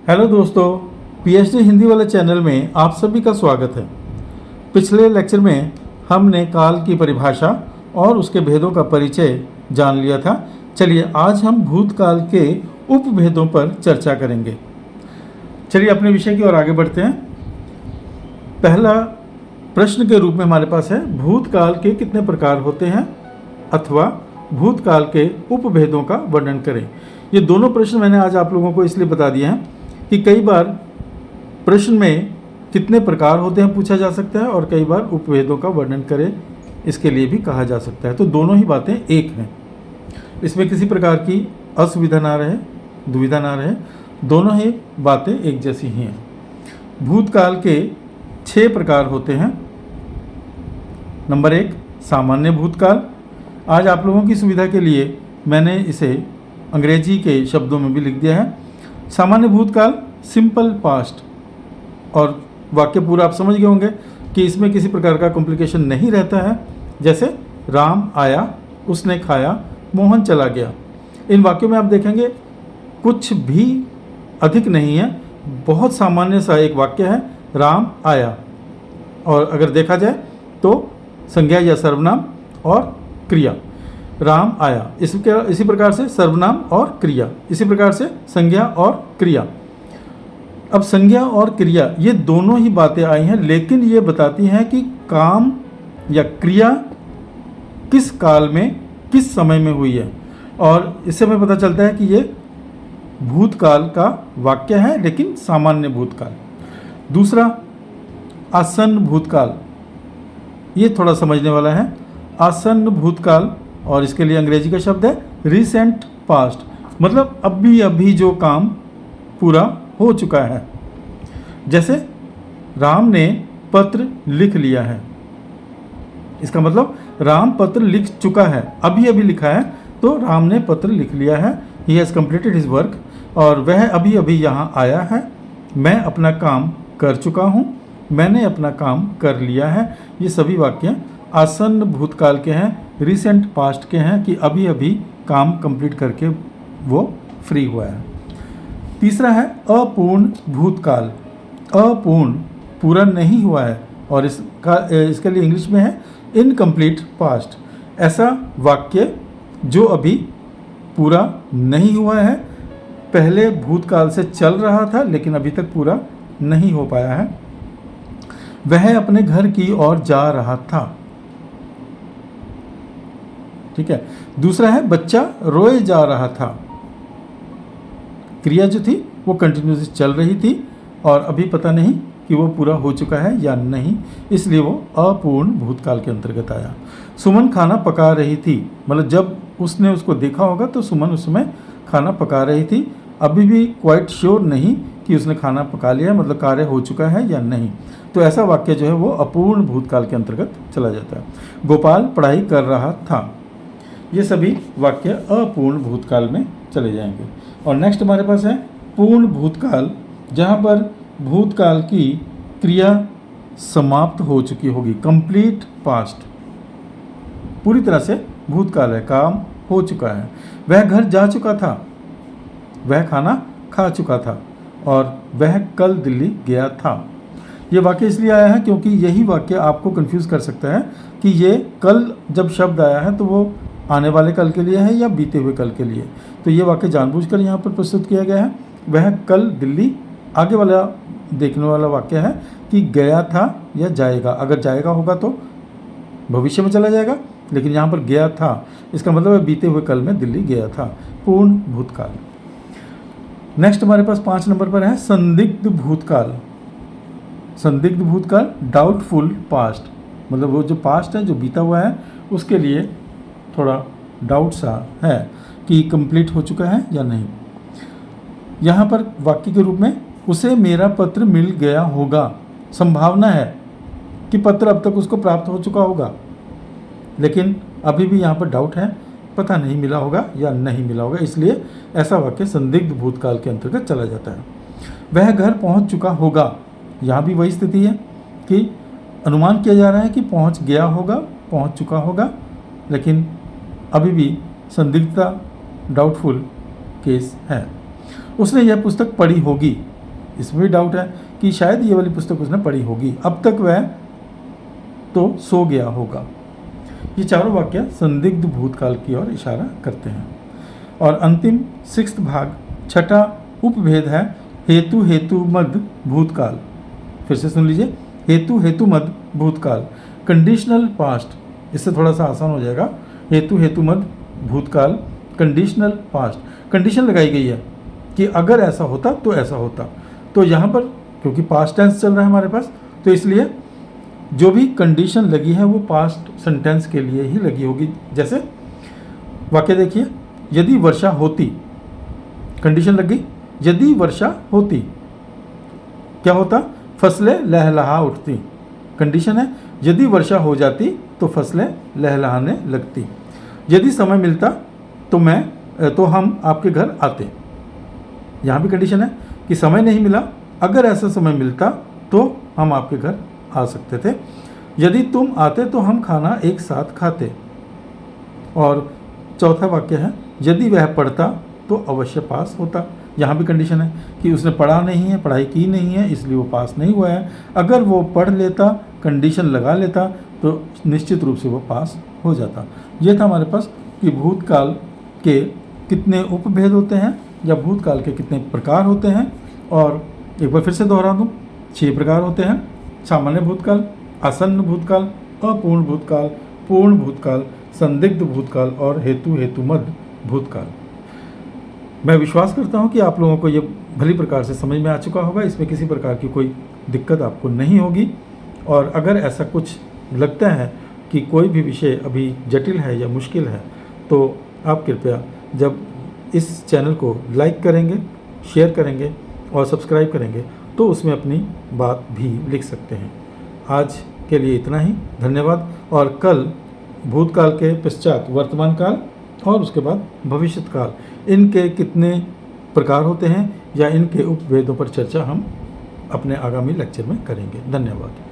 Hello दोस्तों, PhD Hindi वाले channel में आप सभी का स्वागत है। पिछले लेक्चर में हमने काल की परिभाषा और उसके भेदों का परिचय जान लिया था। चलिए आज हम भूतकाल के उपभेदों पर चर्चा करेंगे। चलिए अपने विषय की ओर आगे बढ़ते हैं। पहला प्रश्न के रूप में हमारे पास है, भूतकाल के कितने प्रकार होते हैं अथवा भूतकाल के उपभेदों का वर्णन करें। ये दोनों प्रश्न मैंने आज आप लोगों को इसलिए बता दिए हैं कि कई बार प्रश्न में कितने प्रकार होते हैं पूछा जा सकता है और कई बार उपभेदों का वर्णन करें इसके लिए भी कहा जा सकता है। तो दोनों ही बातें एक हैं, इसमें किसी प्रकार की असुविधा ना रहे, दुविधा ना रहे, दोनों ही बातें एक जैसी ही हैं। भूतकाल के 6 प्रकार होते हैं। नंबर 1, सामान्य भूतकाल। आज आप लोगों की सुविधा के लिए मैंने इसे अंग्रेजी के शब्दों में भी लिख दिया है। सामान्य भूतकाल, सिंपल पास्ट, और वाक्य पूरा आप समझ गए होंगे कि इसमें किसी प्रकार का कॉम्प्लिकेशन नहीं रहता है। जैसे राम आया, उसने खाया, मोहन चला गया। इन वाक्यों में आप देखेंगे कुछ भी अधिक नहीं है, बहुत सामान्य सा एक वाक्य है, राम आया। और अगर देखा जाए तो संज्ञा या सर्वनाम और क्रिया, राम आया, इसी प्रकार से सर्वनाम और क्रिया, इसी प्रकार से संज्ञा और क्रिया। अब संज्ञा और क्रिया ये दोनों ही बातें आई हैं, लेकिन ये बताती हैं कि काम या क्रिया किस काल में किस समय में हुई है, और इससे हमें पता चलता है कि ये भूतकाल का वाक्य है, लेकिन सामान्य भूतकाल। दूसरा, आसन्न भूतकाल, ये थोड़ा समझने वाला है। आसन्न भूतकाल, और इसके लिए अंग्रेजी का शब्द है रिसेंट पास्ट, मतलब अभी अभी जो काम पूरा हो चुका है। जैसे राम ने पत्र लिख लिया है, इसका मतलब राम पत्र लिख चुका है, अभी अभी लिखा है, तो राम ने पत्र लिख लिया है, he has completed his work, और वह अभी अभी यहाँ आया है। मैं अपना काम कर चुका हूँ, मैंने अपना काम कर लिया है। ये सभी वाक्य आसन्न भूतकाल के हैं, रिसेंट पास्ट के हैं, कि अभी अभी काम कंप्लीट करके वो फ्री हुआ है। तीसरा है अपूर्ण भूतकाल। अपूर्ण, पूरा नहीं हुआ है, और इसके लिए इंग्लिश में है इनकम्प्लीट पास्ट। ऐसा वाक्य जो अभी पूरा नहीं हुआ है, पहले भूतकाल से चल रहा था लेकिन अभी तक पूरा नहीं हो पाया है। वह अपने घर की ओर जा रहा था, ठीक है। दूसरा है बच्चा रोए जा रहा था। क्रिया जो थी वो कंटिन्यूसली चल रही थी और अभी पता नहीं कि वो पूरा हो चुका है या नहीं, इसलिए वो अपूर्ण भूतकाल के अंतर्गत आया। सुमन खाना पका रही थी, मतलब जब उसने उसको देखा होगा तो सुमन उस समय खाना पका रही थी, अभी भी क्वाइट श्योर नहीं कि उसने खाना पका लिया, मतलब कार्य हो चुका है या नहीं। तो ऐसा वाक्य जो है वो अपूर्ण भूतकाल के अंतर्गत चला जाता है। गोपाल पढ़ाई कर रहा था, ये सभी वाक्य अपूर्ण भूतकाल में चले जाएंगे। और नेक्स्ट हमारे पास है पूर्ण भूतकाल, जहाँ पर भूतकाल की क्रिया समाप्त हो चुकी होगी, कंप्लीट पास्ट, पूरी तरह से भूतकाल है, काम हो चुका है। वह घर जा चुका था, वह खाना खा चुका था, और वह कल दिल्ली गया था। ये वाक्य इसलिए आया है क्योंकि यही वाक्य आपको कंफ्यूज कर सकता है कि ये कल जब शब्द आया है तो वो आने वाले कल के लिए है या बीते हुए कल के लिए। तो ये वाक्य जानबूझकर यहाँ पर प्रस्तुत किया गया है। वह कल दिल्ली, आगे वाला देखने वाला वाक्य है कि गया था या जाएगा। अगर जाएगा होगा तो भविष्य में चला जाएगा, लेकिन यहाँ पर गया था, इसका मतलब है बीते हुए कल में दिल्ली गया था, पूर्ण भूतकाल। नेक्स्ट हमारे पास 5 नंबर पर है संदिग्ध भूतकाल। संदिग्ध भूतकाल, डाउटफुल पास्ट, मतलब वो जो पास्ट है, जो बीता हुआ है, उसके लिए थोड़ा डाउट सा है कि कंप्लीट हो चुका है या नहीं। यहाँ पर वाक्य के रूप में उसे मेरा पत्र मिल गया होगा, संभावना है कि पत्र अब तक उसको प्राप्त हो चुका होगा, लेकिन अभी भी यहाँ पर डाउट है, पता नहीं मिला होगा या नहीं मिला होगा, इसलिए ऐसा वाक्य संदिग्ध भूतकाल के अंतर्गत चला जाता है। वह घर पहुँच चुका होगा, यहाँ भी वही स्थिति है कि अनुमान किया जा रहा है कि पहुँच गया होगा, पहुँच चुका होगा, लेकिन अभी भी संदिग्धता, डाउटफुल केस है। उसने यह पुस्तक पढ़ी होगी, इसमें भी डाउट है कि शायद ये वाली पुस्तक उसने पढ़ी होगी, अब तक वह तो सो गया होगा। ये चारों वाक्य संदिग्ध भूतकाल की ओर इशारा करते हैं। और अंतिम 6th भाग, छठा उपभेद है हेतु हेतु मद भूतकाल। फिर से सुन लीजिए, हेतु हेतु मद भूतकाल, कंडीशनल पास्ट, इससे थोड़ा सा आसान हो जाएगा। हेतु हेतु मद भूतकाल, कंडीशनल पास्ट, कंडीशन लगाई गई है कि अगर ऐसा होता तो ऐसा होता। तो यहाँ पर क्योंकि पास्ट टेंस चल रहा है हमारे पास, तो इसलिए जो भी कंडीशन लगी है वो पास्ट सेंटेंस के लिए ही लगी होगी। जैसे वाक्य देखिए, यदि वर्षा होती, कंडीशन लग गई, यदि वर्षा होती क्या होता, फसलें लहलहा उठती। कंडीशन है, यदि वर्षा हो जाती तो फसलें लहलहाने लगती। यदि समय मिलता तो हम आपके घर आते। यहाँ भी कंडीशन है कि समय नहीं मिला, अगर ऐसा समय मिलता तो हम आपके घर आ सकते थे। यदि तुम आते तो हम खाना एक साथ खाते। और चौथा वाक्य है, यदि वह पढ़ता तो अवश्य पास होता। यहाँ भी कंडीशन है कि उसने पढ़ा नहीं है, पढ़ाई की नहीं है, इसलिए वो पास नहीं हुआ है। अगर वो पढ़ लेता, कंडीशन लगा लेता, तो निश्चित रूप से वो पास हो जाता। ये था हमारे पास कि भूतकाल के कितने उपभेद होते हैं या भूतकाल के कितने प्रकार होते हैं। और एक बार फिर से दोहरा दूँ, 6 प्रकार होते हैं: सामान्य भूतकाल, आसन्न भूतकाल, अपूर्ण भूतकाल, पूर्ण भूतकाल, संदिग्ध भूतकाल और हेतु हेतुमद भूतकाल। मैं विश्वास करता हूं कि आप लोगों को ये भली प्रकार से समझ में आ चुका होगा, इसमें किसी प्रकार की कोई दिक्कत आपको नहीं होगी। और अगर ऐसा कुछ लगता है कि कोई भी विषय अभी जटिल है या मुश्किल है, तो आप कृपया जब इस चैनल को लाइक करेंगे, शेयर करेंगे और सब्सक्राइब करेंगे तो उसमें अपनी बात भी लिख सकते हैं। आज के लिए इतना ही, धन्यवाद। और कल भूतकाल के पश्चात वर्तमान काल और उसके बाद भविष्यत काल, इनके कितने प्रकार होते हैं या इनके उपभेदों पर चर्चा हम अपने आगामी लेक्चर में करेंगे। धन्यवाद।